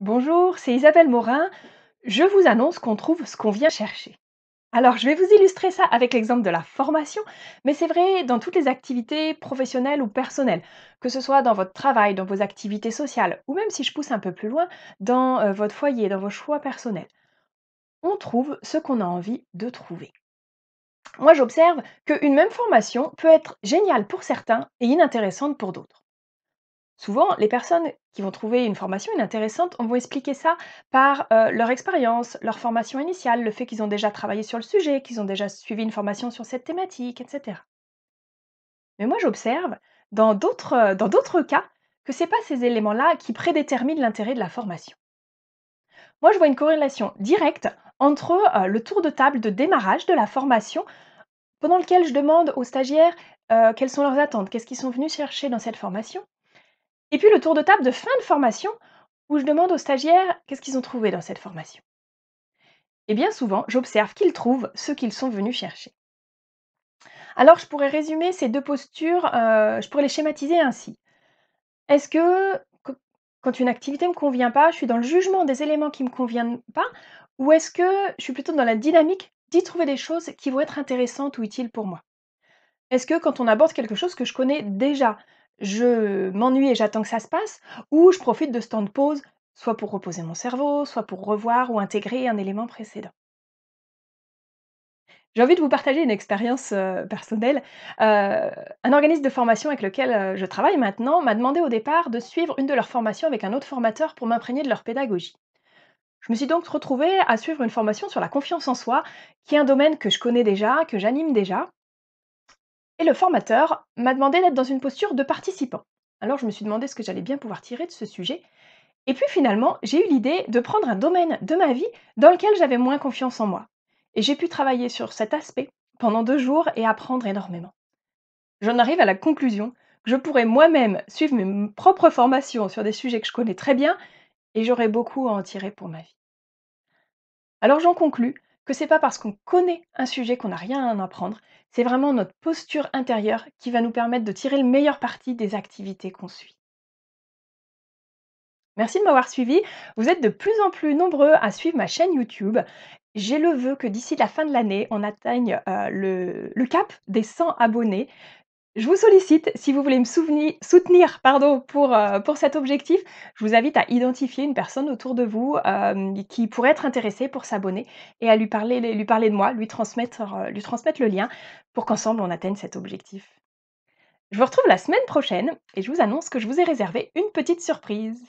Bonjour, c'est Isabelle Morin. Je vous annonce qu'on trouve ce qu'on vient chercher. Alors, je vais vous illustrer ça avec l'exemple de la formation, mais c'est vrai dans toutes les activités professionnelles ou personnelles, que ce soit dans votre travail, dans vos activités sociales, ou même si je pousse un peu plus loin, dans votre foyer, dans vos choix personnels. On trouve ce qu'on a envie de trouver. Moi, j'observe qu'une même formation peut être géniale pour certains et inintéressante pour d'autres. Souvent, les personnes qui vont trouver une formation inintéressante, on va expliquer ça par leur expérience, leur formation initiale, le fait qu'ils ont déjà travaillé sur le sujet, qu'ils ont déjà suivi une formation sur cette thématique, etc. Mais moi, j'observe dans d'autres cas que ce n'est pas ces éléments-là qui prédéterminent l'intérêt de la formation. Moi, je vois une corrélation directe entre le tour de table de démarrage de la formation, pendant lequel je demande aux stagiaires quelles sont leurs attentes, qu'est-ce qu'ils sont venus chercher dans cette formation, et puis le tour de table de fin de formation, où je demande aux stagiaires qu'est-ce qu'ils ont trouvé dans cette formation. Et bien souvent, j'observe qu'ils trouvent ce qu'ils sont venus chercher. Alors, je pourrais résumer ces deux postures, je pourrais les schématiser ainsi. Est-ce que, quand une activité ne me convient pas, je suis dans le jugement des éléments qui ne me conviennent pas, ou est-ce que je suis plutôt dans la dynamique d'y trouver des choses qui vont être intéressantes ou utiles pour moi? Est-ce que quand on aborde quelque chose que je connais déjà, je m'ennuie et j'attends que ça se passe, ou je profite de ce temps de pause, soit pour reposer mon cerveau, soit pour revoir ou intégrer un élément précédent? J'ai envie de vous partager une expérience, personnelle. Un organisme de formation avec lequel, je travaille maintenant m'a demandé au départ de suivre une de leurs formations avec un autre formateur pour m'imprégner de leur pédagogie. Je me suis donc retrouvée à suivre une formation sur la confiance en soi, qui est un domaine que je connais déjà, que j'anime déjà, et le formateur m'a demandé d'être dans une posture de participant. Alors je me suis demandé ce que j'allais bien pouvoir tirer de ce sujet, et puis finalement, j'ai eu l'idée de prendre un domaine de ma vie dans lequel j'avais moins confiance en moi. Et j'ai pu travailler sur cet aspect pendant 2 jours et apprendre énormément. J'en arrive à la conclusion que je pourrais moi-même suivre mes propres formations sur des sujets que je connais très bien et j'aurais beaucoup à en tirer pour ma vie. Alors j'en conclus que c'est pas parce qu'on connaît un sujet qu'on n'a rien à en apprendre, c'est vraiment notre posture intérieure qui va nous permettre de tirer le meilleur parti des activités qu'on suit. Merci de m'avoir suivi. Vous êtes de plus en plus nombreux à suivre ma chaîne YouTube. J'ai le vœu que d'ici la fin de l'année, on atteigne le cap des 100 abonnés. Je vous sollicite, si vous voulez me soutenir pardon, pour cet objectif, je vous invite à identifier une personne autour de vous qui pourrait être intéressée pour s'abonner et à lui parler de moi, lui transmettre le lien pour qu'ensemble on atteigne cet objectif. Je vous retrouve la semaine prochaine et je vous annonce que je vous ai réservé une petite surprise.